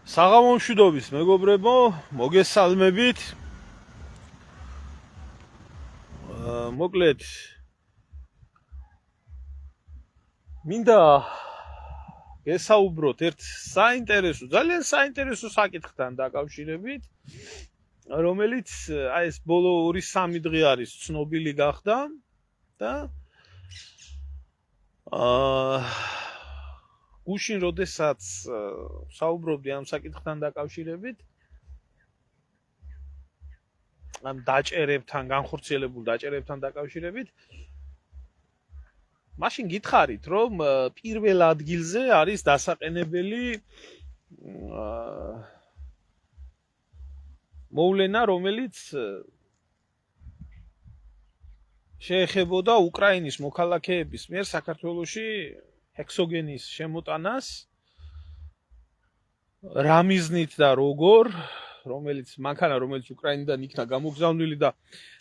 საღამომშვიდობის მეგობრებო, მოგესალმებით. მოკლედ მინდა გესაუბროთ ერთ ძალიან საინტერესო საკითხთან დაკავშირებით, რომელიც აი ეს ბოლო 2-3 დღე არის ცნობილი გახდა და გუშინ როდესაც საუბრობდი ამ საკითხთან დაკავშირებით, ამ დაჭერებთან, განხორციელებულ დაჭერებთან დაკავშირებით, მაშინ გითხარით, რომ პირველ ადგილზე არის დასაყენებელი მოვლენა, რომელიც შეეხებოდა უკრაინის მოქალაქეების მიერ საქართველოში ჰექსოგენის შემოტანას, რა მიზნით და როგორ, რომელიც უკრაინიდან იქნა გამოგზავნილი და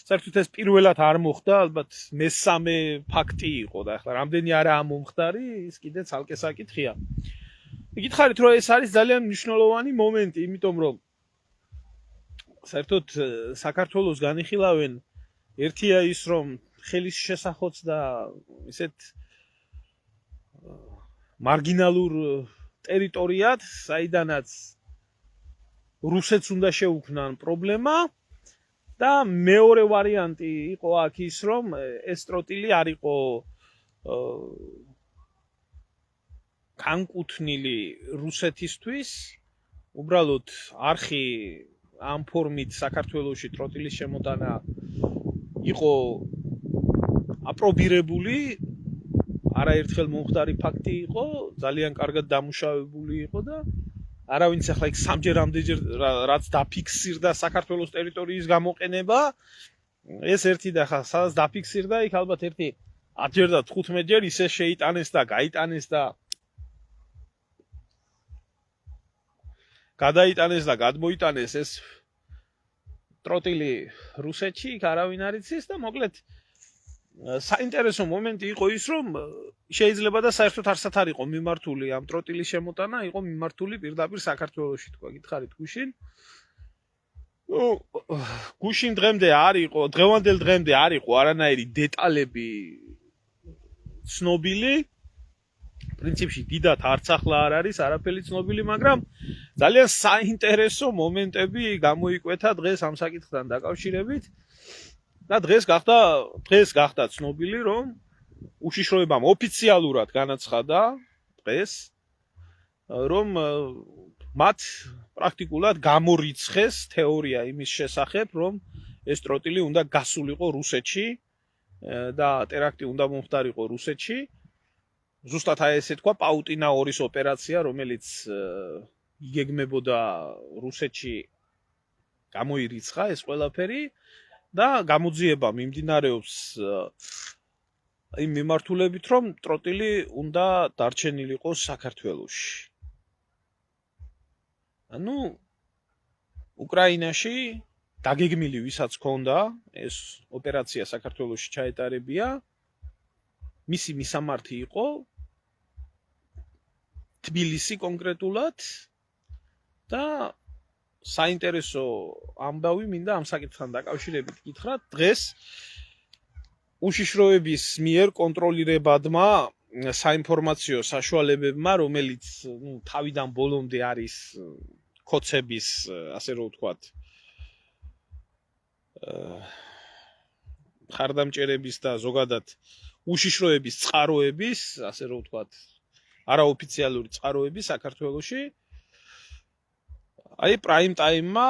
საერთოდ ეს პირველად არ მოხდა, ალბათ მესამე ფაქტი იყო და ახლა რამდენი არაა მომხდარი, ის კიდე ცალკე საკითხია. გითხარით, რომ ეს არის ძალიან მნიშვნელოვანი მომენტი, იმიტომ რომ საერთოდ საქართველოს განიხილავენ ერთია ის, რომ ხელის შესახოც და ისეთ მარგინალურ ტერიტორიად, საიდანაც რუსეთს უნდა შეუქმნან პრობლემა და მეორე ვარიანტი იყო აქ ის, რომ ეს ტროტილი არ იყო განკუთვნილი რუსეთისთვის, უბრალოდ არხი ამ ფორმით საქართველოში ტროტილის შემოტანა იყო აპრობირებული, არაერთხელ მომხდარი ფაქტი იყო, ძალიან კარგად დამუშავებული იყო და არავინც ახლა იქ სამჯერ ამდენჯერ რაც დაფიქსირდა საქართველოს ტერიტორიის გამოყენება, ეს ერთი და ახლა სადაც დაფიქსირდა, იქ ალბათ ერთი 10ჯერ და 15ჯერ ისე შეიტანეს და გაიტანეს და გადაიტანეს და გადმოიტანეს ეს ტროტილი რუსეთში, იქ არავინ არ იცის და მოკლედ საინტერესო მომენტი იყო ის, რომ შეიძლება და საერთოდ არსად არ იყო მიმართული ამ ტროტილის შემოტანა, იყო მიმართული პირდაპირ საქართველოში, თქვა გითხარით გუშინ. გუშინ დღევანდელ დღემდე არ იყო არანაირი დეტალები ცნობილი. პრინციპში დიდად არც ახლა არ არის არაფერი ცნობილი, მაგრამ ძალიან საინტერესო მომენტები გამოიკვეთა დღეს ამ საკითხთან დაკავშირებით. და დღეს გახდა ცნობილი, რომ უშიშროებამ ოფიციალურად განაცხადა დღეს, რომ მათ პრაქტიკულად გამორიცხეს თეორია იმის შესახებ, რომ ეს ტროტილი უნდა გასულიყო რუსეთში და ტერაქტი უნდა მომხდარიყო რუსეთში. ზუსტად აი ესე თქვა პაუტინა 2-ის ოპერაცია, რომელიც იგეგმებოდა რუსეთში გამოირიცხა ეს ყველაფერი. და გამოძიება მიმდინარეობს იმ მიმართულებით, რომ ტროტილი უნდა დარჩენილიყო საქართველოში. ანუ უკრაინაში დაგეგმილი ვისაც ჰქონდა ეს ოპერაცია საქართველოში ჩაეტარებია, მისი მისამართი იყო თბილისი კონკრეტულად და საინტერესო ამბავი მინდა ამ საკითხთან დაკავშირებით გითხრათ. დღეს უშიშროების მიერ კონტროლირებადმა საინფორმაციო საშუალებებმა, რომელიც თავიდან ბოლომდე არის ქოცების, ასე რომ ვთქვათ, ხარდამჭერების და ზოგადად უშიშროების წყაროების, ასე რომ ვთქვათ, არაოფიციალური წყაროების საქართველოში აი პრაიმ ტაიმმა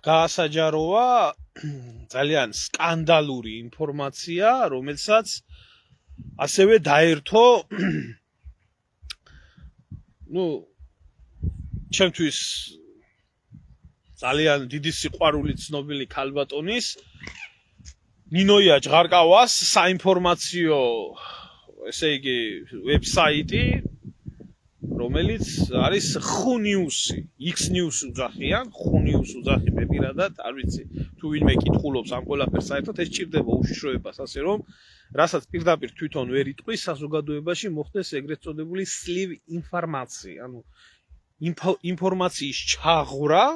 გაასაჯაროა ძალიან სკანდალური ინფორმაცია, რომელსაც ასევე დაერთო ჩემთვის ძალიან დიდი სიყვარული ცნობილი ქალბატონის ნინოია ჯღარკავას საინფორმაციო, ესე იგი, ვებსაიტი, რომელიც არის ხუნიუსი, X-News უძახიან, ხუნიუს უძახი მე პირადად, არ ვიცი, თუ ვინმე კითხულობს ამ ყველაფერს, საერთოდ ეს ჭირდება უშიშროებას, ასე რომ, რასაც პირდაპირ თვითონ ვერ იტყვის, საზოგადოებაში მოხდეს ეგრეთ წოდებული სლივ ინფორმაცია, ანუ ინფორმაციის ჩაღვრა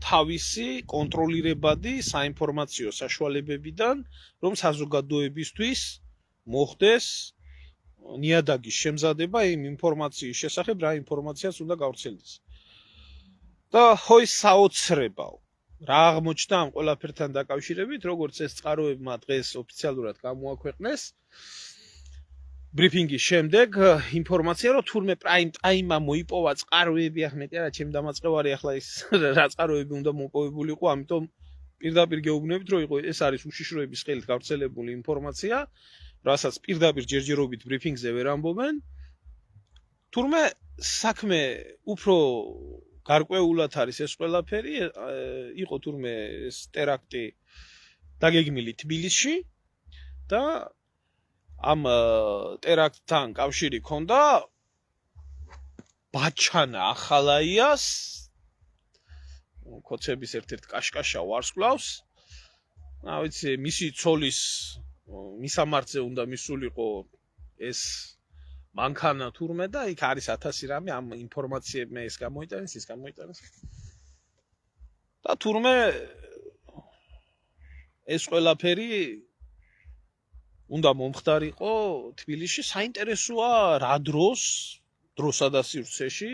თავისი კონტროლირებადი საინფორმაციო საშუალებებიდან, რომ საზოგადოებისთვის მოხდეს ნიადაგის შემზადება იმ ინფორმაციის შესახებ, რა ინფორმაციაც უნდა გავრცელდეს. და ხო ის საოცრებაო. რა აღმოჩნდა ამ ყველაფერთან დაკავშირებით, როგორც ეს წყაროებმა დღეს ოფიციალურად გამოაქვეყნეს. ბრიფინგის შემდეგ ინფორმაცია, რომ თურმე პრაიმ ტაიმმა მოიპოვა წყაროები, ახლა რა ჩემ დამაწყევარი ახლა ის რა წყაროები უნდა მოპოვებულიყო, ამიტომ პირდაპირ გეუბნებით, რომ იყო ეს არის უშიშროების ხელით გავრცელებული ინფორმაცია, რასაც პირდაპირ ჯერჯერობით ბრიფინგზე ვერ ამბობენ. თურმე საქმე უფრო გარკვეულად არის ეს ყველაფერი, იყო თურმე ეს ტერაქტი დაგეგმილი თბილისში და ამ ტერაქტთან კავშირი ჰქონდა ბაჩანა ახალაიას კოცების ერთ-ერთ კაშკაშა ვარსკვლავს. რა ვიცი, მისი ცოლის მისამართზე უნდა მისულიყო ეს მანქანა თურმე და იქ არის 1000 რამე ამ ინფორმაციებმა ეს გამოიტანეს, ის გამოიტანეს. და თურმე ეს ყველაფერი უნდა მომხდარიყო თბილისში. საინტერესოა რა დროსა და სივრცეში.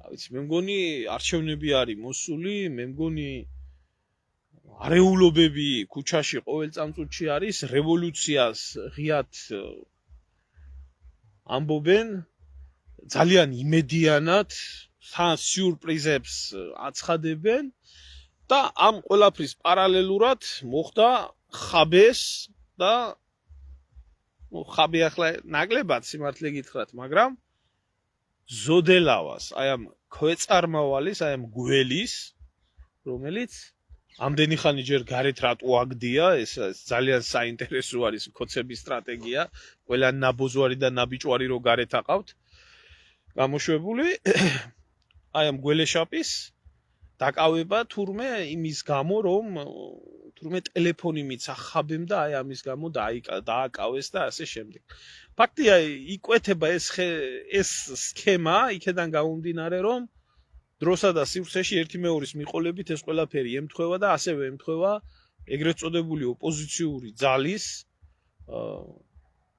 რა ვიცი, მე მგონი არჩევნები არის მოსული, მე მგონი არეულობები ქუჩაში ყოველ წამწუთში არის, რევოლუციას ღიად ამბობენ, ძალიან იმედიანად, სიურპრიზებს აცხადებენ და ამ ყველაფრის პარალელურად მოხდა ხაბეს და ხაბი ახლა ნაკლებად სიმართლე გითხრათ, მაგრამ ზოდელავას, აი ამ ქვეწარმავალის, აი ამ გველის, რომელიც ამდენი ხანი ჯერ გარეთ რატო აგდია, ეს ძალიან საინტერესო არის კოცების სტრატეგია, ყველა ნაბოზვარი და ნაბიჭვარი რო გარეთ აყავთ გამოშვებული, აი ამ გველეშაპის დაკავება თურმე იმის გამო, რომ თურმე ტელეფონი მიცა ხაბემ და აი ამის გამო დააკავეს და ასე შემდეგ. ფაქტია, იკვეთება ეს სქემა იქედან გამომდინარე, რომ დროსა და სივრცეში ერთი მეორის მიყოლებით ეს ყველაფერი ემთხვევა და ასევე ემთხვევა ეგრეთ წოდებული ოპოზიციური ძალის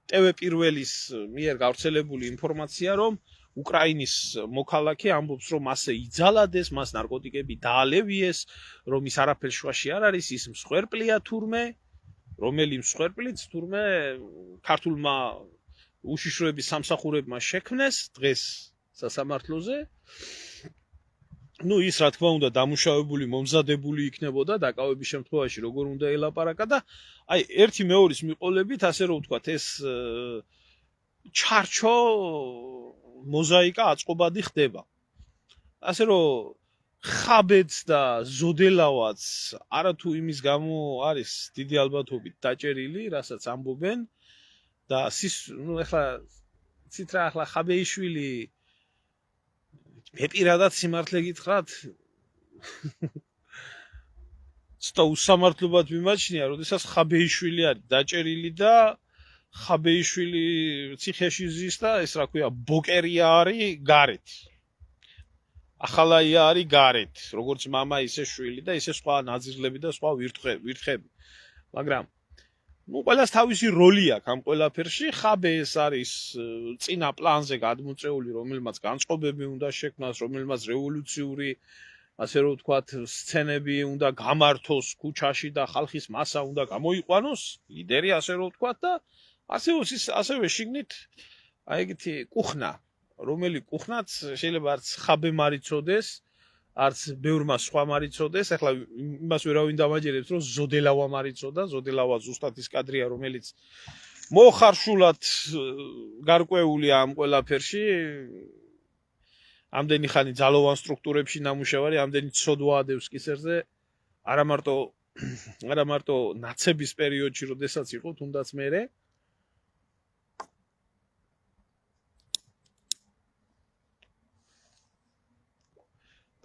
ტევე პირველის მიერ გავრცელებული ინფორმაცია, რომ უკრაინის მოქალაქე ამბობს, რომ მასე იძალადეს, მას ნარკოტიკები დაალევიეს, რომ ის არაფერ შვაში არ არის, ის მსხვერპლია თურმე, რომელი მსხვერპლიც თურმე ქართულმა უშიშროების სამსახურებმა შექმნეს დღეს სასამართლოზე. ის რა თქმა უნდა დამუშავებული, მომზადებული იქნებოდა დაკავების შემთხვევაში როგორ უნდა ელაპარაკა და აი ერთი მეორის მიყოლებით, ასე რომ ვთქვათ, ეს ჩარჩო მოზაიკა აწყობადი ხდება. ასე რომ ხაბეც და ზოდელავაც არათუ იმის გამო არის დიდი ალბათობით დაჭერილი, რასაც ამბობენ და ეხლა ცით რა ახლა ხაბეიშვილი მე პირადად სიმართლე გითხრათ, ცოტა უსამართლობად მიმაჩნია, როდესაც ხაბეიშვილი არის დაჭერილი და ხაბეიშვილი ციხეში ზის და ეს რა ქვია, ბოკერია არის გარეთ. ახალაია არის გარეთ, როგორც მამა, ისე შვილი და ისე სხვა ნაძირლები და სხვა ვირთხები. მაგრამ ყველას თავისი როლი აქვს ამ ყველაფერში. ხაბე ეს არის წინა პლანზე გადმოწეული, რომელმაც განწყობები უნდა შექმნას, რომელმაც რევოლუციური, ასე რომ ვთქვათ, სცენები უნდა გამართოს ქუჩაში და ხალხის მასა უნდა გამოიყვანოს, ლიდერი, ასე რომ ვთქვათ და ასევე შიგნით აი ეგეთი კუხნა, რომელი კუხნაც შეიძლება არც ხაბემ არ იცოდეს, არც ბევრმა სხვამ არ იცოდეს. ახლა იმას ვერავინ დამაჯერებს, რომ ზოდელავამ არ იცოდა, ზოდელავა ზუსტად ის კადრია, რომელიც მოხარშულად გარკვეულია ამ ყველაფერში. ამდენი ხანი ძალოვან სტრუქტურებში ნამუშევარი, ამდენი ცოდვა ადევს კისერზე, არა მარტო ნაცების პერიოდში, როდესაც იყო, თუნდაც მერე.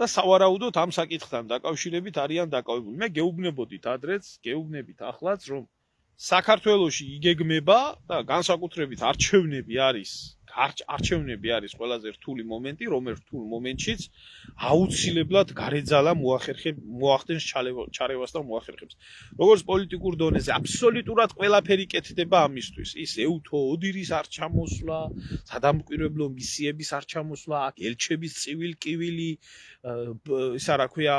და სავარაუდოდ ამ საკითხთან დაკავშირებით არიან დაკავებული. მე გეუბნებოდით ადრეც, გეუბნებით ახლაც, რომ საქართველოში იგეგმება და განსაკუთრებით არჩევნები არის არჩევნები არის ყველაზე რთული მომენტი, რომელ რთულ მომენტშიც აუცილებლად გარეძალა მოახდენს ჩარევას და მოახერხებს. როგორც პოლიტიკურ დონეზე აბსოლუტურად ყველაფერი კეთდება ამისთვის. ის ეუთო ოდირის არ ჩამოსვლა, სადამკვირვებლო მისიების არ ჩამოსვლა, აქ ელჩების წივილ-კივილი, ისა რა ქვია,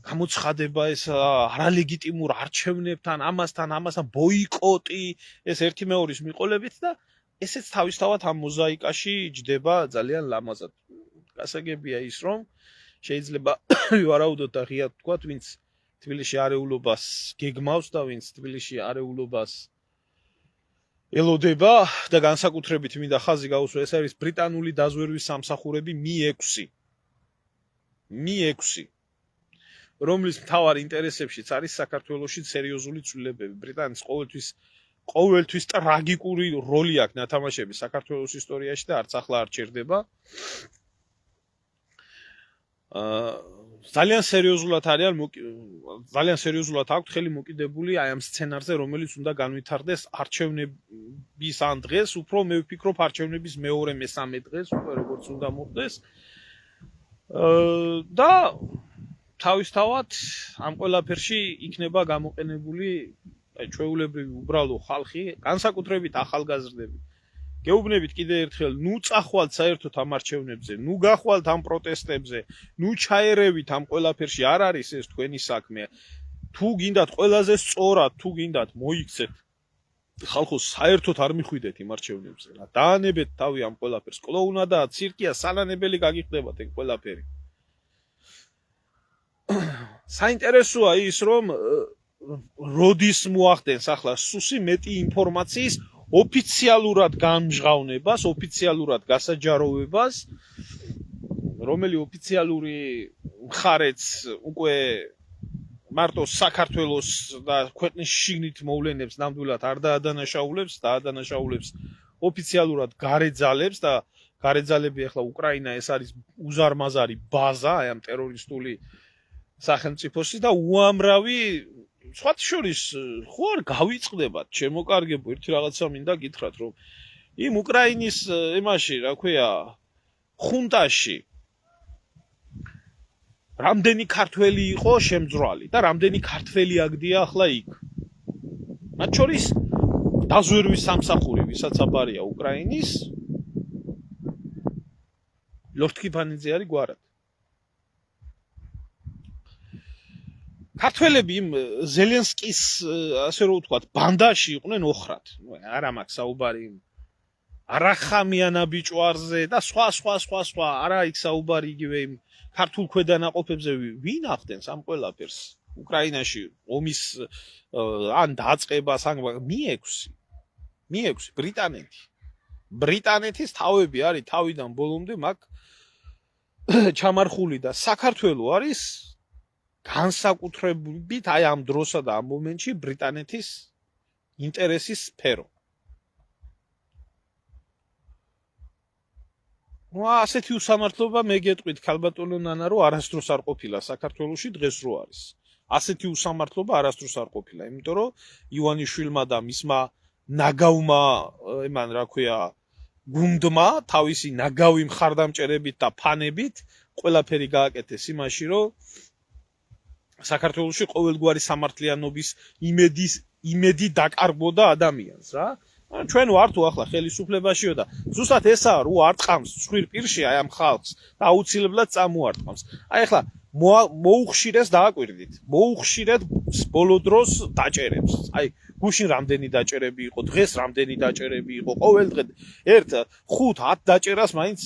გამოცხადება ეს არალეგიტიმურ არჩევნებთან, ამასთან ბოიკოტი, ეს ერთი მეორის მიყოლებით და ესეც თავისთავად ამ მოზაიკაში ჯდება ძალიან ლამაზად. გასაგებია ის, რომ შეიძლება ვარაუდოთ და ღიად ვთქვათ, ვინც თბილისში არეულობას გეგმავს და ვინც თბილისში არეულობას ელოდება და განსაკუთრებით მინდა ხაზი გაუსვა, ეს არის ბრიტანული დაზვერვის სამსახურები Mi-6 რომლის მთავარ ინტერესებშიც არის საქართველოში სერიოზული ცვლილებები. ბრიტანის ყოველთვის ტრაგიკური როლი აქვს ნათამაშები საქართველოს ისტორიაში და არც ახლა არ ჩერდება. ძალიან სერიოზულად აქვთ ხელი მოკიდებული აი ამ სცენარზე, რომელიც უნდა განვითარდეს არჩევნების ან დღეს, უფრო მე ვფიქრობ არჩევნების მეორე მესამე დღეს, უკვე როგორც უნდა მოხდეს. და თავისთავად ამ ყველაფერში იქნება გამოყენებული ჩვეულებრივი უბრალო ხალხი, განსაკუთრებით ახალგაზრდები. გეუბნებით კიდე ერთხელ, ნუ წახვალთ საერთოდ ამ არჩევნებზე, ნუ გახვალთ ამ პროტესტებზე, ნუ ჩაერევით ამ ყველაფერში, არ არის ეს თქვენი საქმე. თუ გინდათ ყველაზე სწორად, თუ გინდათ მოიქცეთ ხალხო, საერთოდ არ მიხვიდეთ იმ არჩევნებზე. დაანებეთ თავი ამ ყველაფერს. კლოუნადაა, ცირკია, სანანებელი გაგიხდებათ ეგ ყველაფერი. საინტერესოა ის, რომ როდის მოახდენს ახლა სუსი მეტი ინფორმაციის ოფიციალურად გამჟღავნებას, ოფიციალურად გასაჯაროვებას, რომელი ოფიციალური მხარეც უკვე მარტო საქართველოს და ქვეყნის შიგნით მოვლენებს ნამდვილად არ დაადანაშაულებს ოფიციალურად გარეძალებს და გარეძალები ახლა უკრაინა ეს არის უზარმაზარი ბაზა აი ამ ტერორისტული სახელმწიფოსი და უამრავი სხვათა შორის ხო არ გავიწყდებათ შემოკარგებო ერთი რაღაცა მინდა გითხრათ რომ იმ უკრაინის იმაში რა ქვია ხუნტაში რამდენი ქართველი იყო შემძრვალი და რამდენი ქართველი აგდია ახლა იქ მათ შორის დაზვერვის სამსახური ვისაც აბარია უკრაინის ლორთქიფანიძე არის გვარად ქართველები იმ ზელენსკის ასე რომ ვთქვათ ბანდაში იყვნენ ოხრად არა მაქვს საუბარი არახამიანა ბიჭვარზე და სხვა არა იქ საუბარი იგივე იმ ქართულ ქვედანაყოფებზე ვინ ახდენს ამ ყველაფერს უკრაინაში ომის ან დაწყებას ან Mi-6 ბრიტანეთის თავები არის თავიდან ბოლომდე მაგ ჩამარხული და საქართველოს არის განსაკუთრებით აი ამ დროსა და ამ მომენტში ბრიტანეთის ინტერესის სფერო. ასეთი უსამართლობა მე გეტყვით ქალბატონო ნანა რომ არასდროს არ ყოფილა საქართველოში დღეს რო არის. ასეთი უსამართლობა არასდროს არ ყოფილა, იმიტომ რომ ივანიშვილმა და მისმა ნაგავმა იმან რა ქვია გუნდმა თავისი ნაგავი მხარდამჭერებით და ფანებით ყველაფერი გააკეთეს იმაში რომ საქართველოში ყოველგვარი სამართლიანობის იმედი დაკარგბოდა ადამიანს რა. ჩვენ ვართო ახლა ხელისუფლებაშიო და ზუსტად ესაა რომ არ ტყამს ცხვირ პირში აი ამ ხალხს და აუცილებლად წამოარტყამს. აი ახლა მოუხშირეს დააკვირდით. მოუხშირეთ ბოლო დროს დაჭერებს. აი გუშინ რამდენი დაჭერები იყო, დღეს რამდენი დაჭერები იყო, ყოველ დღე 1-5-10 დაჭერას მაინც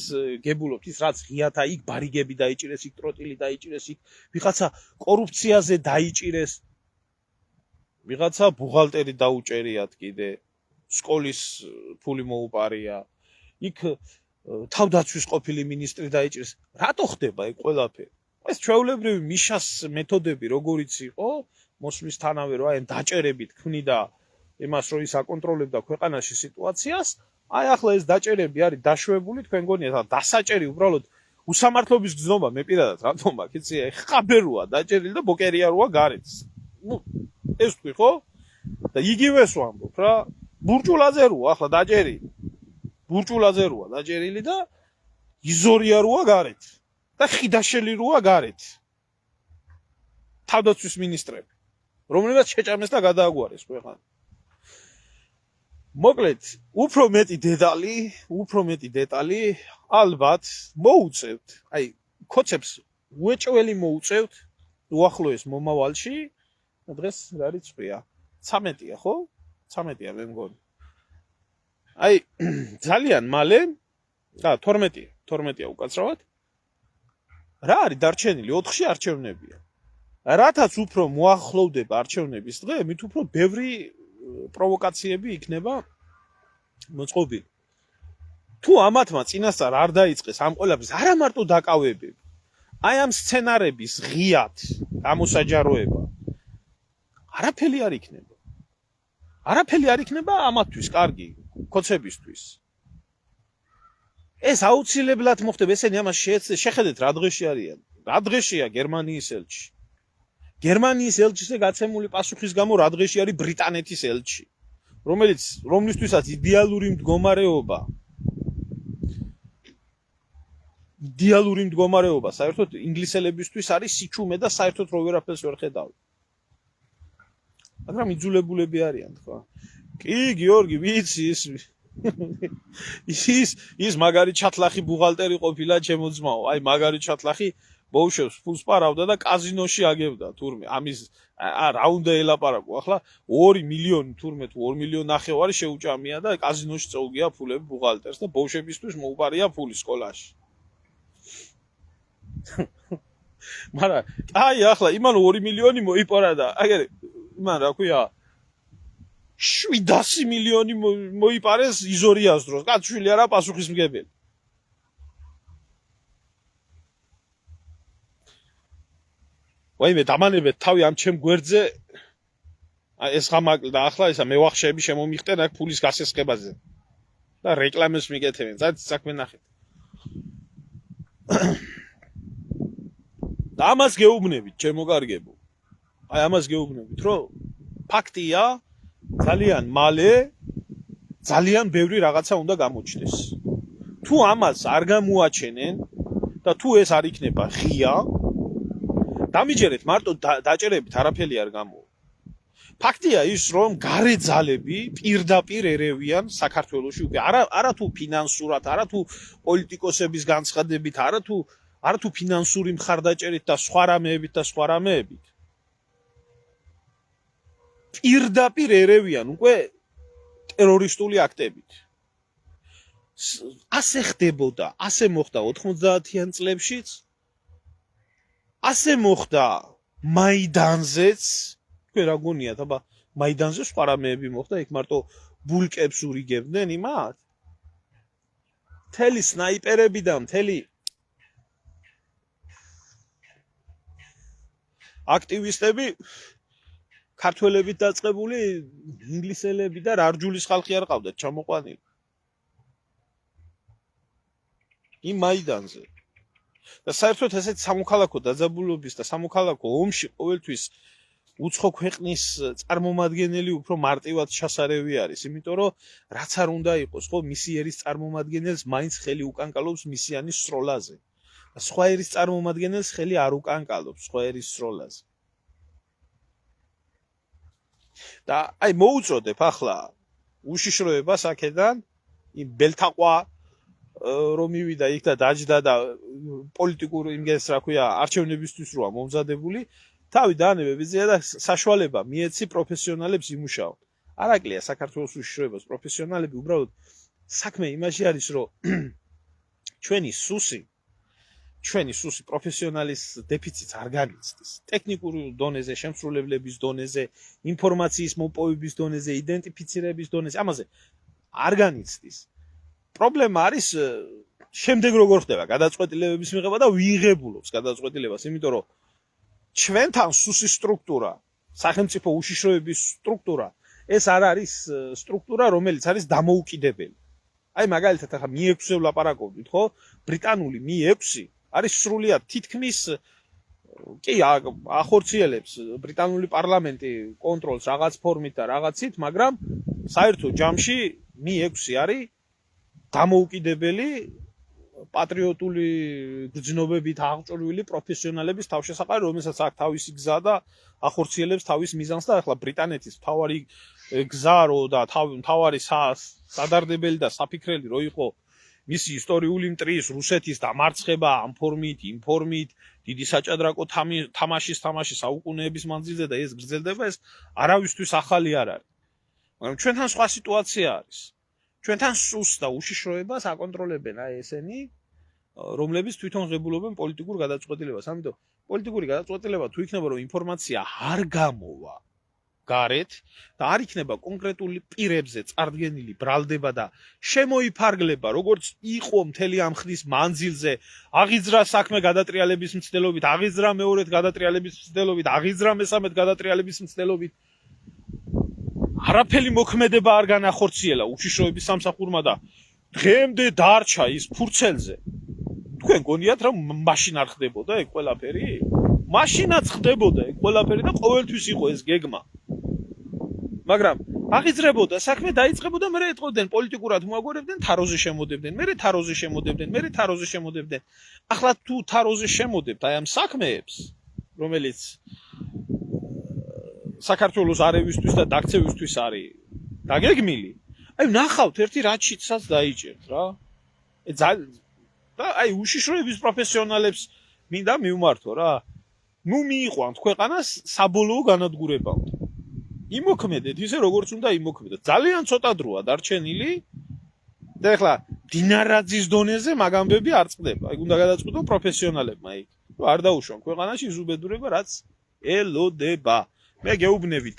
გებულობთ ის რაც ღიათა იქ ბარიგები დაიჭირეს, იქ ტროტილი დაიჭირეს, იქ ვიღაცა კორუფციაზე დაიჭირეს. ვიღაცა ბუღალტერი დაუჭერიათ კიდე. სკოლის ფული მოუპარია. იქ თავდაცვის ყოფილი მინისტრი დაიჭირეს. რატო ხდება ეგ ყველაფერი? ეს ჩვეულებრივი მიშას მეთოდები როგორიც იყო, მოსვლისთანავე რომ აი ამ დაჭერებით ქმნიდა იმას რომ ის აკონტროლებდა ქვეყანაში სიტუაციას, აი ახლა ეს დაჭერები არის დაშვებული, თქვენ გონიათ დასაჭერი უბრალოდ უსამართლობის გზნობა მე პირადად რატომ აქ იცი ხაბეროა დაჭერილი და ბოკერია როა გარეთ. ეს თქვი ხო? და იგივეს ვამბობ რა. ბურჭულაძე როა ახლა დაჭერილი. ბურჭულაძე როა დაჭერილი და იზორია როა გარეთ და ხიდაშელი როა გარეთ თავდაცვის მინისტრები რომლებიც შეჭამეს და გადააგვარეს ქვეყანა მოკლედ უფრო მეტი დეტალი ალბათ მოუწევთ აი კოცებს უეჭველი მოუწევთ უახლოეს მომავალში დღეს რა რიცხვია 13-ია ხო 13-ია მე მგონი აი ძალიან მალე 12-ია უკაცრავად რა არის დარჩენილი 4-ში არჩევნებია რათაც უფრო მოახლოვდება არჩევნების დღე მით უფრო ბევრი პროვოკაციები იქნება მოწყობილი თუ ამათმა წინასწარ არ დაიწყეს ამ ყველაფრის არა მარტო დაკავებები აი ამ სცენარების ღიად გამოსაჯაროება არაფერი არ იქნება ამათთვის კარგი კოცებისთვის ეს აუცილებლად მოხდება ესენი ამას შეხედეთ რა დღეში არიან რა დღეშია გერმანიის ელჩი გერმანიის ელჩზე გაცემული პასუხის გამო რა დღეში არის ბრიტანეთის ელჩი რომლისთვისაც იდეალური მდგომარეობა საერთოდ ინგლისელებისთვის არის სიჩუმე და საერთოდ რო ვერაფერს ვერ ხედავთ მაგრამ იძულებულები არიან თქვა კი გიორგი ვიცი ის მაგარი ჩათლახი ბუღალტერი ყოფილა ჩემო ძმაო აი მაგარი ჩათლახი ბოუშევს ფულს პარავდა და კაზინოში აგებდა თურმე ამის რა უნდა ელაპარაკო ახლა 2 მილიონი თურმე თუ 2 მილიონი ნახევარი შეუჭამია და კაზინოში წაუგია ფულები ბუღალტერს და ბოუშევისთვის მოუპარია ფული სკოლაში მაგრამ აი ახლა იმან 2 მილიონი მოიპარა და აგერ იმან რა ქვია 700 მილიონი მოიპარეს იზორიას დროს კაცშვილი არა პასუხისმგებელი ვაიმე დამანებეთ თავი ამ ჩემ გვერდზე ეს გამაკლდა ახლა ისა მე ვახშები შემომიხტენ აქ ფულის გასესყებაზე და რეკლამებს მიგეთებენ საქმე ნახეთ და ამას გეუბნებით ჩემო კარგებო აი ამას გეუბნებით რომ ფაქტია ძალიან მალე ძალიან ბევრი რაღაცა უნდა გამოჩნდეს თუ ამას არ გამოაჩენენ და თუ ეს არ იქნება ღია დამიჯერეთ მარტო დაჭერებით არაფერი არ გამოვა ფაქტია ის რომ გარე ძალები პირდაპირ ერევიან საქართველოში უკვე არა თუ ფინანსურად არა თუ პოლიტიკოსების განცხადებით არა თუ ფინანსური მხარდაჭერით და სხვა რამეებით პირდაპირ ერევიან უკვე ტერორისტული აქტებით ასე ხდებოდა ასე მოხდა 90-იან წლებშიც ასე მოხდა მაიდანზეც თქვენ რა გონიათ აბა მაიდანზე სხვა რამეები მოხდა იქ მარტო ბულკებს ურიგებდნენ იმათ მთელი სნაიპერები და მთელი აქტივისტები ქართველებით დაწყებული ინგლისელები და რარჯულის ხალხი არ ყავდათ ჩამოყვანილი იმ მაიდანზე და საერთოდ ესეთ სამოქალაქო დაძაბულობის და სამოქალაქო ომში ყოველთვის უცხო ქვეყნის წარმომადგენელი უფრო მარტივად ჩასარევი არის იმიტომ რომ რაც არ უნდა იყოს ხო მისი ერის წარმომადგენელს მაინც ხელი უკანკალობს მისიანის სროლაზე და სხვა ერის წარმომადგენელს ხელი არ უკანკალობს სხვა ერის სროლაზე და აი მოუწოდებ ახლა უშიშროებას აქედან იმ ბელთაყვა რომ მივიდა იქ და დაჯდა და პოლიტიკურ იმგეს რა ქვია არჩევნებისთვის როა მომზადებული თავი დაანებებია და საშუალება მიეცი პროფესიონალებს იმუშაოთ არაკლია საქართველოს უშიშროებას პროფესიონალები უბრალოდ საქმე იმაში არის რომ ჩვენი სუსი პროფესიონალის დეფიციტს არ განიცდის ტექნიკურ დონეზე შემსრულებლების დონეზე ინფორმაციის მოპოვების დონეზე იდენტიფიცირების დონეზე ამაზე არ განიცდის პრობლემა არის შემდეგ როგორ ხდება გადაწყვეტილებების მიღება და ვიღებულობს გადაწყვეტილებას იმიტომ რომ ჩვენთან სუსი სტრუქტურა სახელმწიფო უშიშროების სტრუქტურა ეს არ არის სტრუქტურა რომელიც არის დამოუკიდებელი აი მაგალითად ახლა Mi-6-ზე ვლაპარაკობთ ხო ბრიტანული Mi-6 არის სრულიად თითქმის კი ახორციელებს ბრიტანული პარლამენტი კონტროლს რაღაც ფორმით და რაღაცით მაგრამ საერთო ჯამში Mi-6 არის დამოუკიდებელი პატრიოტული გრძნობებით აღჭურვილი პროფესიონალების თავშესაყარი, რომელსაც აქვს თავისი გზა და ახორციელებს თავის მიზანს და ახლა ბრიტანეთის მთავარი გზა რო და მთავარი სადარდებელი და საფიქრელი რო იყო მისი ისტორიული მტრის რუსეთის დამარცხება ამ ფორმით, იმ ფორმით, დიდი საჭადრაკო თამაშის საუკუნეების მანძილზე და ეს გრძელდება, ეს არავისთვის ახალი არ არის. მაგრამ ჩვენთან სხვა სიტუაცია არის. ჩვენთან სუსტ და უშიშროებას აკონტროლებენ აი ესენი, რომლებიც თვითონ ღებულობენ პოლიტიკურ გადაწყვეტილებას. ამიტომ პოლიტიკური გადაწყვეტილება თუ იქნება რომ ინფორმაცია არ გამოვა გარეთ და არ იქნება კონკრეტული პირებზე წარდგენილი ბრალდება და შემოიფარგლება როგორც იყო მთელი ამ ხნის მანძილზე აღიძრა საქმე გადატრიალების მცდელობით, აღიძრა მეორედ გადატრიალების მცდელობით, აღიძრა მესამედ გადატრიალების მცდელობით არაფერი მოქმედება არ განახორციელა უშიშროების სამსახურმა და დღემდე დარჩა ის ფურცელზე. თქვენ გონიათ რომ მაშინ არ ხდებოდა ეგ ყველაფერი? მაშინაც ხდებოდა ეგ ყველაფერი და ყოველთვის იყო ეს გეგმა. მაგრამ აღიძრებოდა საქმე დაიწყებოდა, მერე ეთყოდნენ პოლიტიკურად მოაგვერებდნენ, თაროზე შემოდებდნენ, მერე თაროზე შემოდებდნენ, მერე თაროზე შემოდებდნენ. ახლა თუ თაროზე შემოდებთ აი ამ საქმეებს, რომელიც საქართველოს არევისთვის და დაქცევისთვის არის დაგეგმილი, აი ნახავთ ერთი რაჩიცაც დაიჭერთ რა. და აი უშიშროების პროფესიონალებს მინდა მივმართო რა. ნუ მიიყვანთ ქვეყანას საბოლოო განადგურებამდე. იმოქმედეთ ისე როგორც უნდა იმოქმედოთ. ძალიან ცოტა დროა დარჩენილი. და ეხლა დინარაძის დონეზე მაგ ამბები არ წყდება. აი უნდა გადაწყვიტონ პროფესიონალებმა იქ. რომ არ დაუშვან ქვეყანაში ზუბედურება რაც ელოდება. მე გეუბნებით.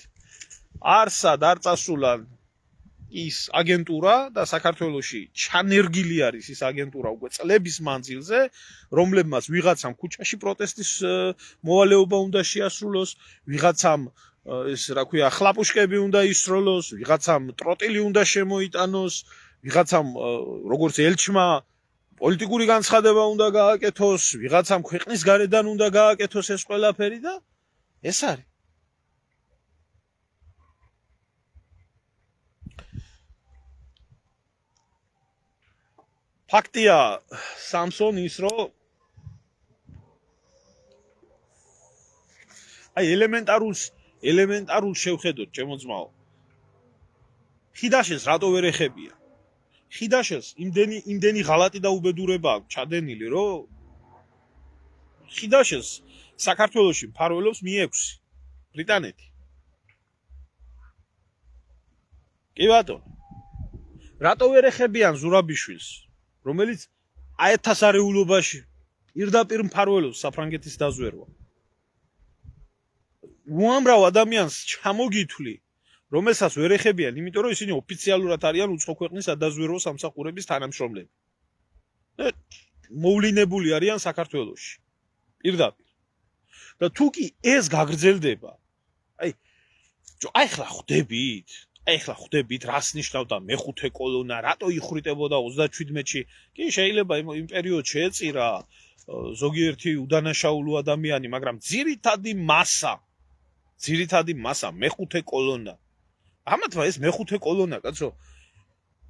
არსად არ წასულან ის აგენტურა და საქართველოში ჩანერგილი არის ის აგენტურა უკვე წლების მანძილზე, რომლებმაც ვიღაცამ ქუჩაში პროტესტის მოვალეობა უნდა შეასრულოს, ვიღაცამ ეს რა ქვია ხლაპუშკები უნდა ისროლოს, ვიღაცამ ტროტილი უნდა შემოიტანოს, ვიღაცამ როგორც ელჩმა პოლიტიკური განცხადება უნდა გააკეთოს, ვიღაცამ ქვეყნის გარედან უნდა გააკეთოს ეს ყველაფერი და ეს არის. ფაქტია სამსონ ის რომ აი ელემენტარულ შევხედოთ ჩემო ძმაო. ხიდაშეს რატო ვერ ეხებია? ხიდაშეს იმდენი ღალატი და უბედურება აქვს ჩადენილი, რომ ხიდაშეს საქართველოში მფარველობს Mi-6 ბრიტანეთი. კი ბატონო. რატო ვერ ეხებიან ზურაბიშვილს, რომელიც აეთასარეულობაში პირდაპირ მფარველობს საფრანგეთის დაზვერვა. უამრავ ადამიანს ჩამოგითვლი, რომელსაც ვერ ეხებიან, იმიტომ რომ ისინი ოფიციალურად არიან უცხო ქვეყნის სადაზვერვო სამსახურების თანამშრომლები. მოვლინებული არიან საქართველოში. პირდაპირ. და თუ კი ეს გაგრძელდება, აი ახლა ხვდებით, რას ნიშნავდა მეხუთე კოლონა, რატო იხვრიტებოდა 37-ში. კი შეიძლება იმ პერიოდში ეწირა ზოგიერთი უდანაშაულო ადამიანი, მაგრამ ძირითადი მასა მეხუთე კოლონა. ამათმა ეს მეხუთე კოლონა, კაცო,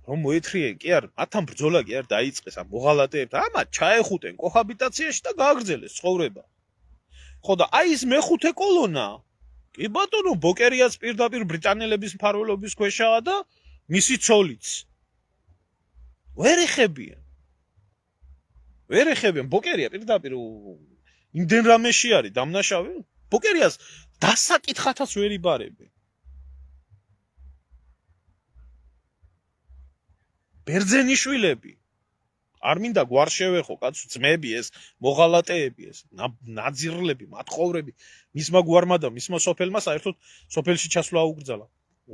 რომ მოეთრიენ, კი არ, მათთან ბრძოლა კი არ დაიწყეს ამ მოღალატეებთან. ამათ ჩაეხუტენ კოჰაბიტაციაში და გააგრძელეს ცხოვრება. ხო და აი ეს მეხუთე კოლონა კი ბატონო, ბოკერიაც პირდაპირ ბრიტანელების მფარველობის ქვეშაა და მისი ცოლიც. ვერ ეხებიან. ბოკერია პირდაპირ იმდენ რამეში არის დამნაშავე. ბოკერიას დასაკითხათაც ვერ იბარებენ. ბერძენიშვილები არ მინდა გვარ შევეხო, კაცო, ძმები ეს, მოღალატეები ეს, ნაძირლები, მათხოვრები, მისმა გვარმა და მისმა სოფელმა საერთოდ სოფელში ჩასვლა აუკრძალა.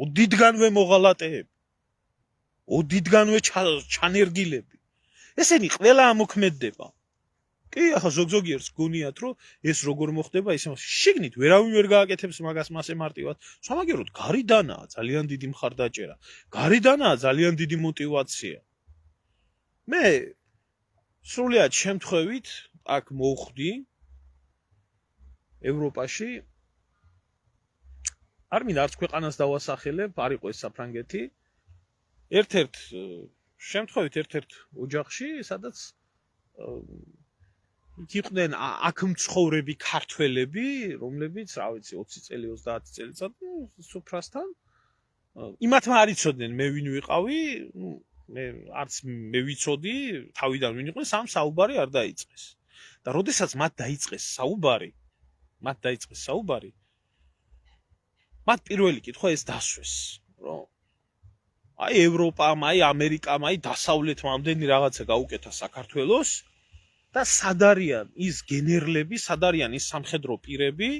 ოდითგანვე მოღალატეები. ოდითგანვე ჩანერგილები. ესენი ყველა ამოქმედდება. კი, ახლა ზოგიერს გონიათ, რომ ეს როგორ მოხდება, ისე შიგნით ვერავინ ვერ გააკეთებს მაგას მასე მარტივად. სამაგეროდ გარიდანაა ძალიან დიდი მხარდაჭერა. გარიდანაა ძალიან დიდი мотиваცია. მე სრულიად შემთხვევით აქ მოვხვდი ევროპაში არ მინდა არც ქვეყანას დავასახელებ, არ იყო ეს საფრანგეთი. ერთ-ერთ შემთხვევით ერთ-ერთ ოჯახში, სადაც იყვნენ აქ მცხოვრები ქართველები, რომლებიც, რა ვიცი, 20 წელი, 30 წელიწად სუფრასთან იმათმა არ იცოდნენ მე ვინ ვიყავი, მე არც მე ვიცოდი, თავიდან ვინ იყვნენ, სამ საუბარი არ დაიწყეს. და როდესაც მათ დაიწყეს საუბარი, მათ პირველი კითხვა ეს დასვეს, რომ აი ევროპამ, აი ამერიკამ, აი დასავლეთმა ამდენი რაღაცა გაუკეთა საქართველოს და სად არიან ის გენერლები, სად არიან ის სამხედრო პირები,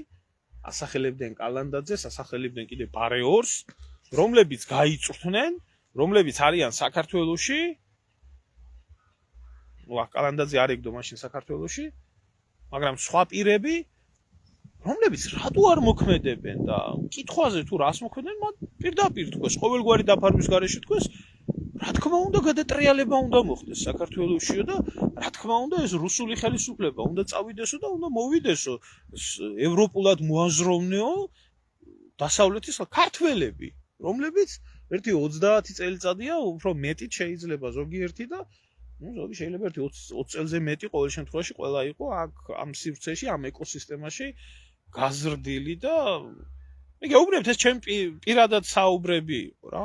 ასახელებდნენ კალანდაძეს, ასახელებდნენ კიდე ბარეორს, რომლებიც გაიწვრთნენ, რომლებიც არიან საქართველოში, კალანდაძე არ ეგდო მაშინ საქართველოში, მაგრამ სხვა პირები, რომლებიც რატო არ მოქმედებენ და კითხვაზე თუ რას მოქმედებენ, მათ პირდაპირ თქვეს, ყოველგვარი დაფარვის გარეშე თქვეს, რა თქმა უნდა გადატრიალება უნდა მოხდეს საქართველოსშიო და რა თქმა უნდა ეს რუსული ხელისუფლება უნდა წავიდესო და უნდა მოვიდესო ევროპულად მოაზროვნეო დასავლეთის ქართველები, რომლებიც ერთი 30 წელიწადია, უფრო მეტიც შეიძლება ზოგიერთი და ზოგი შეიძლება ერთი 20 წელზე მეტი ყოველ შემთხვევაში ყველა იყო აქ ამ სივრცეში, ამ ეკოსისტემაში გაზრდილი და მე გეუბნებთ ეს ჩემ პირადად საუბრები იყო რა.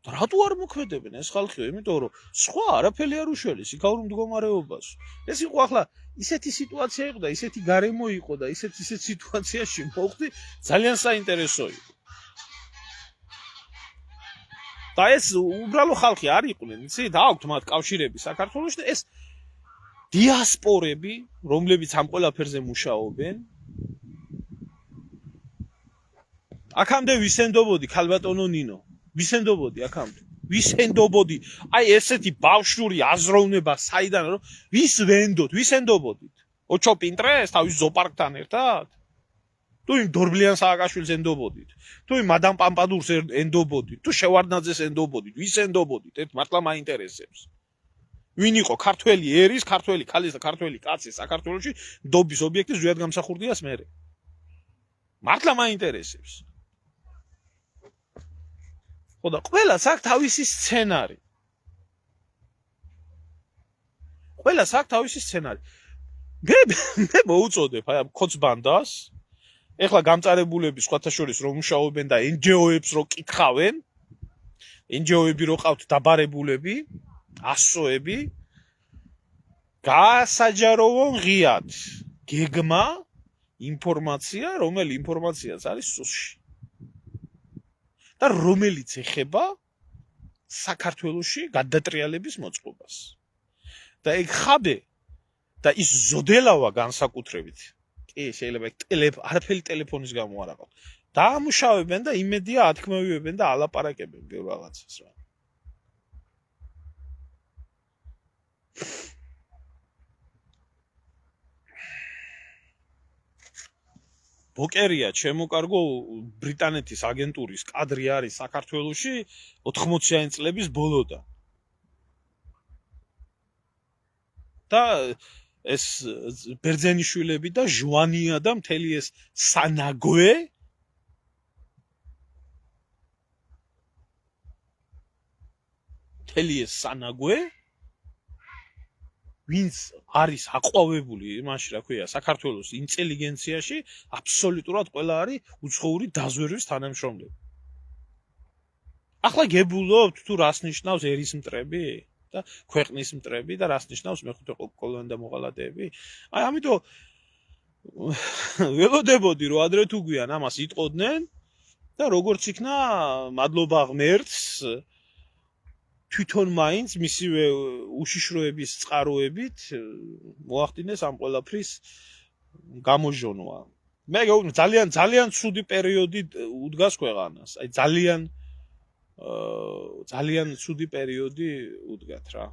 რატო არ მოქმედებენ ეს ხალხიო, იმიტომ რომ სხვა არაფერი არ უშველეს იქაურ მდგომარეობას. ეს იყო ახლა ისეთი სიტუაცია იყო და ისეთი გარემო იყო და ისეთ სიტუაციაში მოხდი, ძალიან საინტერესო იყო. და ეს უბრალო ხალხი არ იყვნენ, იცი, დააქვთ მათ კავშირები საქართველოში და ეს დიასპორები, რომლებიც ამ ყველაფერზე მუშაობენ. აქამდე ვისენდობოდი ქალბატონო ნინო, ვისენდობოდი აქამდე. ვისენდობოდი, აი ესეთი ბავშვური აზროვნება საიდან რომ ვის ვენდოთ, ვისენდობოდით. ოჩო პინტრეს თავის ზოპარკთან ერთად? თუ იმ დორბლიან სააკაშვილს ენდობოდით, თუ იმ მადამ პამპადურს ენდობოდით, თუ შევარდნაძეს ენდობოდით, ვის ენდობოდით, ერთ მართლა მაინტერესებს. ვინ იყო ქართველი ერის, ქართველი ქალის და ქართველი კაცის საქართველოში ნდობის ობიექტის ზვიად გამსახურდიას მერე. მართლა მაინტერესებს. ხო და ყველას აქვს თავისი სცენარი. მე მოუწოდებ აი ამ ქოცბანდას, ეხლა გამწარებულები სხვათა შორის რომ მუშაობენ და NGO-ებს რო კითხავენ, NGO-ები რო ყავთ დაბარებულები, ასოები, გაასაჯაროვონ ღიად გეგმა, ინფორმაცია, რომელი ინფორმაციაც არის სუსში. და რომელიც ეხება საქართველოში გადატრიალების მოწყობას. და ეგ ხაბე და ის ზოდელავა განსაკუთრებით. კი, შეიძლება არაფერი ტელეფონის გამო არ აყავთ. დაამუშავებენ და იმედია ათქმევიებენ და ალაპარაკებენ ბევრ რაღაცას რა. ბოკერია, ჩემო კარგო, ბრიტანეთის აგენტურის კადრი არის საქართველოში 80-იანი წლების ბოლოდან. და ეს ბერძენიშვილები და ჟვანია და მთელი ეს სანაგვე ვინც არის აყვავებული იმაში, რა ქვია, საქართველოს ინტელიგენციაში აბსოლუტურად ყველა არის უცხოური დაზვერვის თანამშრომლები. ახლა გებულობთ თუ რას ნიშნავს ერის მტრები და ქვეყნის მტრები და რას ნიშნავს მეხუთე კოლონი და მოღალატეები. აი ამიტომ ველოდებოდი რომ ადრე თუ გვიან ამას იტყოდნენ და როგორც იქნა მადლობა ღმერთს თვითონ მაინც მისივე უშიშროების წყაროებით მოახდინეს ამ ყველაფრის გამოჟონვა. მე ძალიან ცუდი პერიოდი უდგას ქვეყანას. აი ძალიან ცუდი პერიოდი უდგათ რა.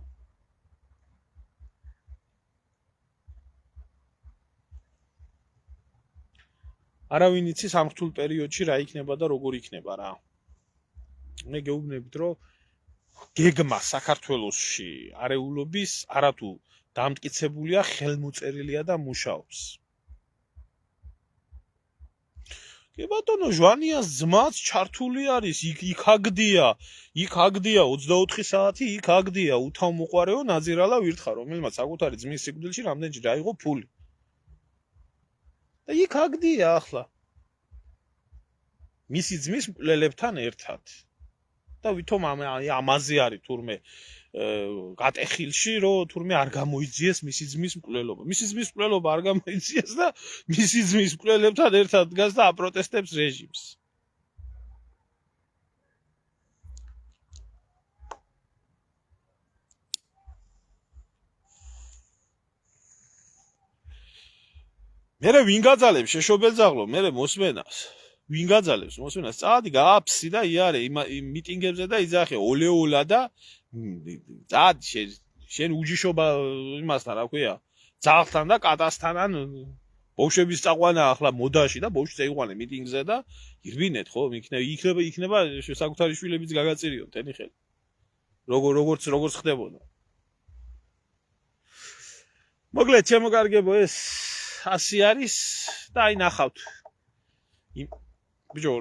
არავინ იცის ამ რთულ პერიოდში რა იქნება და როგორ იქნება რა. მე გეუბნებით რომ გეგმა საქართველოში არეულობის არათუ დამტკიცებულია, ხელმოწერილია და მუშაობს. კი ბატონო, ჟვანიას ძმაც ჩართული არის, იქ აგდია 24 საათი, იქ აგდია უთავმოყარეო ნაძირალა ვირთხა, რომელმაც საკუთარი ძმის სიკვდილში რამდენჯერ აიღო ფული. და იქ აგდია ახლა. მისი ძმის მკვლელებთან ერთად. და ვითომ ამაზე არის თურმე გატეხილში, რომ თურმე არ გამოიძიეს მისი ძმის მკვლელობა. მისი ძმის მკვლელობა არ გამოიძიეს და მისი ძმის მკვლელებთან ერთად დგას და აპროტესტებს რეჟიმს. მერე ვინ გაძალებს შეშობელძაღლო, მერე მოსმენას. ვინ გაძალებს მოსმენას? წადი გააფსი და იარე იმ მიტინგებზე და იძახე ოლეოლა და წადი შენ უჯიშობა იმასთან რა ქვია? ძაღლთან და კატასთან ბავშვების წაყვანა ახლა მოდაში და ბავშვს წაიყვანე მიტინგზე და ირბინეთ ხო? იქნება საკუთარი შვილებიც გაგაწერიო თენი ხელი. როგორც ხდებოდა. მოკლედ ჩემო კარგებო ეს ასე არის და აი ნახავთ. ბიჭო,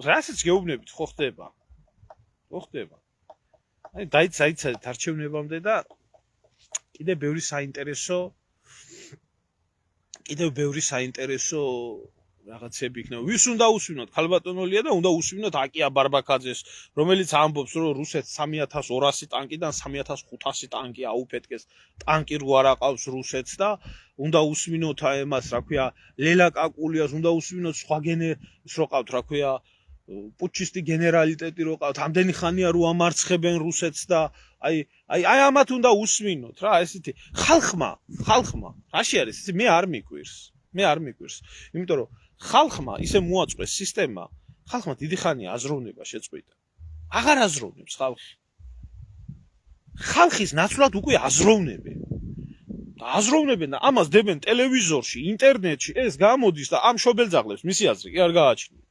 რასაც გეუბნებით, ხო ხდება. ხო ხდება. აი დაიცადეთ არჩევნებამდე და კიდე ბევრი საინტერესო რაღაცები იქნება. ვის უნდა უსვინოთ? ქალბატონოლია და უნდა უსვინოთ აკია ბარბაკაძეს, რომელიც ამბობს, რომ რუსეთს 3200 ტანკიდან 3500 ტანკი აუფეთკეს. ტანკი რო არ აყავს რუსეთს და უნდა უსვინოთ ამას, რა ქვია, ლელა კაკულიას, უნდა უსვინოთ სხვა რო ყავთ, რა ქვია, პუჩისტი გენერალიტეტი რო ყავთ. ამდენი ხანია რო ამარცხებენ რუსეთს და აი ამათ უნდა უსვინოთ რა, ესეთი ხალხმა, რაში არის? მე არ მიკვირს. იმიტომ რომ ხალხმა ისე მოაწყვეს სისტემა, ხალხმა დიდი ხანია აზროვნება შეწყვიტა. აღარ აზროვნებს ხალხი. ხალხის ნაცვლად უკვე აზროვნებენ. აზროვნებენ და ამას დებენ ტელევიზორში, ინტერნეტში, ეს გამოდის და ამ შობელძაღლებს მისი აზრი კი არ გააჩნია.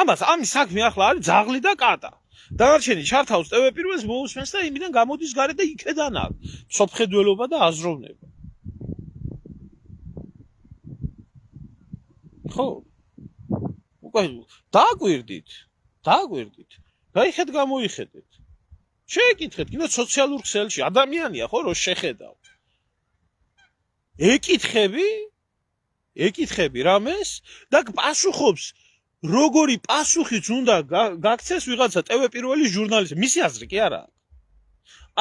ამის საქმე ახლა არის ძაღლი და კატა. დანარჩენი ჩართავს ტევ-პირველს მოусმენს და იმიდან გამოდის გარეთ და იქედან აქვს სოფხედველობა და აზროვნება. ხო? უკვე დააკვირდით. გაიხედ გამოიხედეთ. შეეკითხეთ, კიდე სოციალურ ქსელში ადამიანია ხო რომ შეხედავ. ეკითხები რამეს და პასუხობს როგორი პასუხიც უნდა გაქცეს ვიღაცა ტევ-პირველი ჟურნალისტი. მისი აზრი კი არა.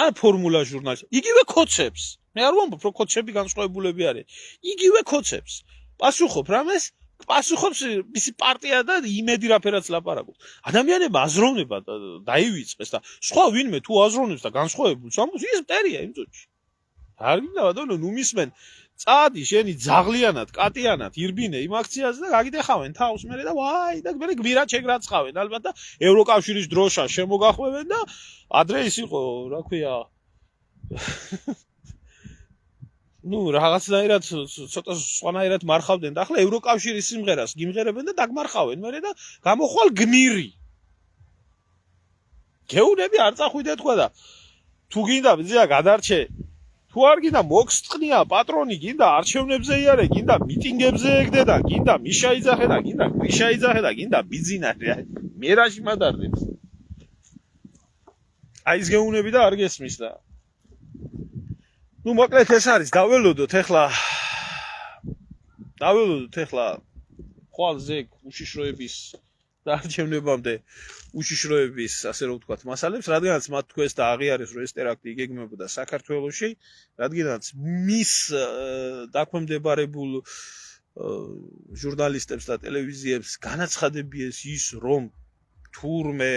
ან ფორმულა ჟურნალისტი. იგივე კოცებს. მე არ ვამბობ რომ კოცები განსხვავებულები არის. იგივე კოცებს. პასუხობ რამეს პასუხობს მისი პარტია და იმედი რაფერაც ლაპარაკობს. ადამიანებმა აზროვნება დაივიწყეს და სხვა ვინმე თუ აზროვნებს და განსხვავებულს ამბობს, ის მტერია იმ წუთში. არ გინდა ბატონო, ნუ მისმენ. წადი შენი ძაღლიანად, კატიანად ირბინე იმ აქციაზე და გაგიდეხავენ თავს მერე და ვაი და მერე გმირად შეგრაცხავენ ალბათ და ევროკავშირის დროშა შემოგახვევენ და ადრე ის იყო, რა ქვია, ნუ რაღაცნაირად ცოტა სხვანაირად მარხავდნენ და ახლა ევროკავშირის სიმღერას გიმღერებენ და დაგმარხავენ მერე და გამოხვალ გმირი. გეუნები არ წახვიდეთ თქვა და თუ გინდა ბიზია გადარჩე, თუ არ გინდა მოგსწყნია პატრონი, გინდა არჩევნებზე იარე, გინდა მიტინგებზე ეგდე და გინდა მიშა იძახე და გინდა გრიშა იძახე და გინდა ბიზინარი. მე რაში მადარდებს. აი ეს გეუნები და არ გესმის და ნუ მოკლედ ეს არის, დაველოდოთ ახლა ხვალზე უშიშროების და არჩევნებამდე უშიშროების, ასე რომ ვთქვათ, მასალებს, რადგანაც მათ თქვეს და აღიარეს, რომ ეს ტერაქტი იგეგმებოდა საქართველოში, რადგანაც მის დაქვემდებარებულ ჟურნალისტებს და ტელევიზიებს განაცხადებიეს ის, რომ თურმე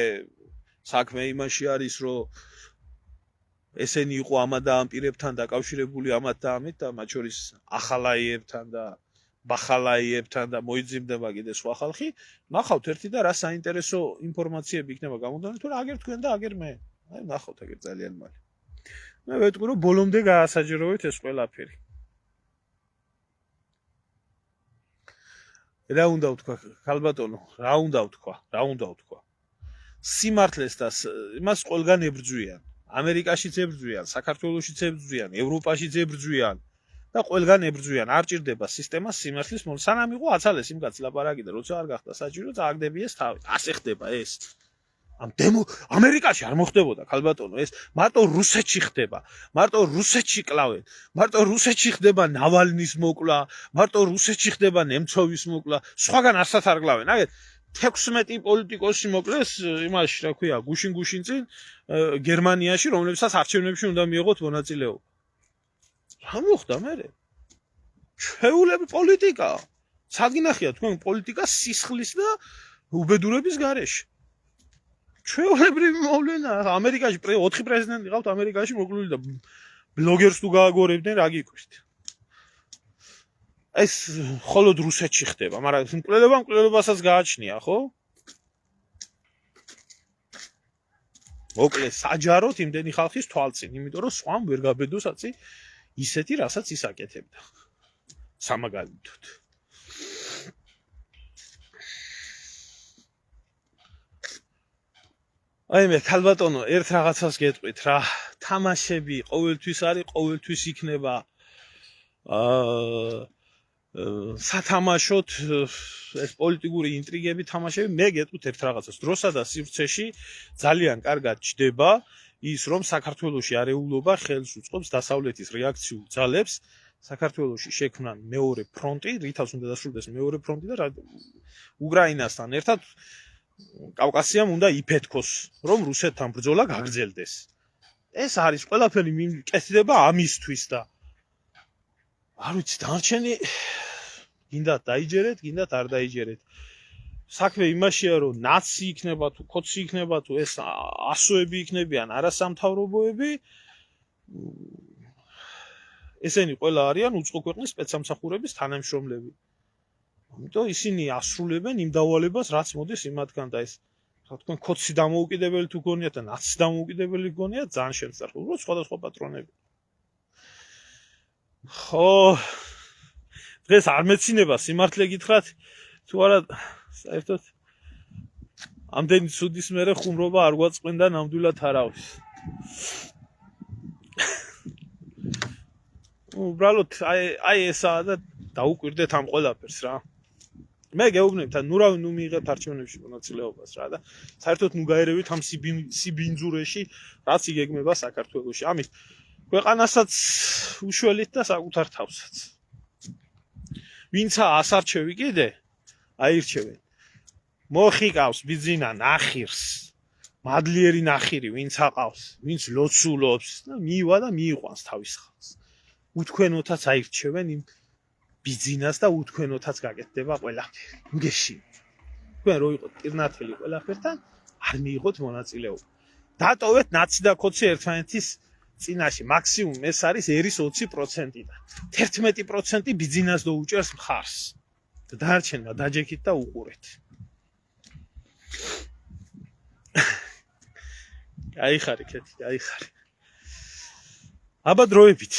საქმე იმაში არის, რომ ესენი იყო ამა და ამ პირებთან დაკავშირებული ამათ და ამით და მათ შორის ახალაიებთან და ბახალაიებთან და მოიძებნება კიდე სხვა ხალხი. ნახავთ ერთი და რა საინტერესო ინფორმაციები იქნება გამოდანი, თუ რა აგერ თქვენ და აგერ მე. აი ნახავთ აგერ ძალიან მალე. მე ვეტყვი რომ ბოლომდე გაასაჯეროვეთ ეს ყველაფერი. რა უნდა ვთქვა, ქალბატონო, რა უნდა ვთქვა. სიმართლეს და იმას ყველგან ებრძვიან. ამერიკაშიც ებრძვიან, საქართველოშიც ებრძვიან, ევროპაშიც ებრძვიან და ყველგან ებრძვიან, არ ჭირდება სისტემას სიმართლის სანამ იყო აცალეს იმ კაცს ლაპარაკი და როცა არ გახდა საჭირო, წააგდებიეს თავი. ასე ხდება ეს. ამერიკაში არ მოხდებოდა ქალბატონო ეს მარტო რუსეთში ხდება მარტო რუსეთში კლავენ მარტო რუსეთში ხდება ნავალნის მოკლა მარტო რუსეთში ხდება ნემცოვის მოკლა სხვაგან არცად არ კლავენ აი 16 პოლიტიკოსი მოკლეს იმაში რა ქვია გუშინ წინ გერმანიაში რომლებსაც არჩევნებში უნდა მიიღოთ მონაწილეობა რა მოხდა მე შეულები პოლიტიკა საგინახია თქვენ პოლიტიკა სისხლის და უბედურების გარეშე ჩვეულებრივი მოვლენა ამერიკაში 4 პრეზიდენტი ყავთ ამერიკაში მოკლული და ბლოგერს თუ გააგორებდნენ რა გიქვით ეს მხოლოდ რუსეთში ხდება მაგრამ მკვლელობასაც გააჩნია ხო მოკლედ საჯაროდ იმდენი ხალხის თვალწინ იმიტომ რომ სხვამ ვერ გაბედოსაცი ისეთი რასაც ის აკეთებდა სამაგალითოდ აი მე ქალბატონო ერთ რაღაცას გეტყვით რა თამაშები ყოველთვის არის ყოველთვის იქნება სათამაშოდ ეს პოლიტიკური ინტრიგები თამაშები მე გეტყვით ერთ რაღაცას დროსა და სივრცეში ძალიან კარგად ჯდება ის რომ საქართველოში არეულობა ხელს უწყობს დასავლეთის რეაქციულ ძალებს საქართველოში შექმნან მეორე ფრონტი რითავს უნდა დასრულდეს მეორე ფრონტი და უკრაინასთან ერთად კავკასიამ უნდა იფეთქოს, რომ რუსეთთან ბრძოლა გაგრძელდეს. ეს არის ყველაფერი მიკეთდება ამისთვის და არ ვიცი, დარჩენი გინდათ დაიჯერეთ, გინდათ არ დაიჯერეთ. საქმე იმაშია, რომ ნაცი იქნება თუ კოცი იქნება თუ ეს ასოები იქნებიან არასამთავრობოები ესენი ყველა არიან უცხო ქვეყნის სპეცსამსახურების თანამშრომლები. ამიტომ ისინი ასრულებენ იმ დავალებას, რაც მოდის იმათგან და ეს რა თქვენ კოცი დამოუკიდებელი თუ გონიათ და ნაცი დამოუკიდებელი გონიათ, ძალიან შემსწრაფო, უბრალოდ სხვადასხვა პატრონები. ხო, დღეს არ მეცინება სიმართლე გითხრათ, თუ არა საერთოდ ამდენი ცუდის მერე ხუმრობა არ გვაწყენდა ნამდვილად არავის. უბრალოდ აი ესაა და დაუკვირდეთ ამ ყველაფერს რა. მე გეუბნებთ ნუ მიიღებთ არჩევნებში მონაწილეობას რა და საერთოდ ნუ გაერევით ამ სიბინძურეში რაც იგეგმება საქართველოში ამით ქვეყანასაც უშველით და საკუთარ თავსაც ვინცა ასარჩევი კიდე აირჩევენ მოხიკავს ბიძინა ნახირს მადლიერი ნახირი ვინც აყავს ვინც ლოცულობს და მივა და მიიყვანს თავის ხალხს უთქვენოთაც აირჩევენ იმ ბიძინას და უთქვენოთაც გაკეთდება ყველაფერი. მგეში. თქვენ რო იყოთ პირნათელი ყველაფერთან, არ მიიღოთ მონაწილეობა. დატოვეთ ნაცი და კოცი ერთმანეთის წინაშე. მაქსიმუმ ეს არის ერის 20%-დან. 11% ბიძინას დაუჭერს მხარს. და დარჩენა დაჯექით და უყურეთ. აიხარი კეთი, აიხარი. აბა დროებით.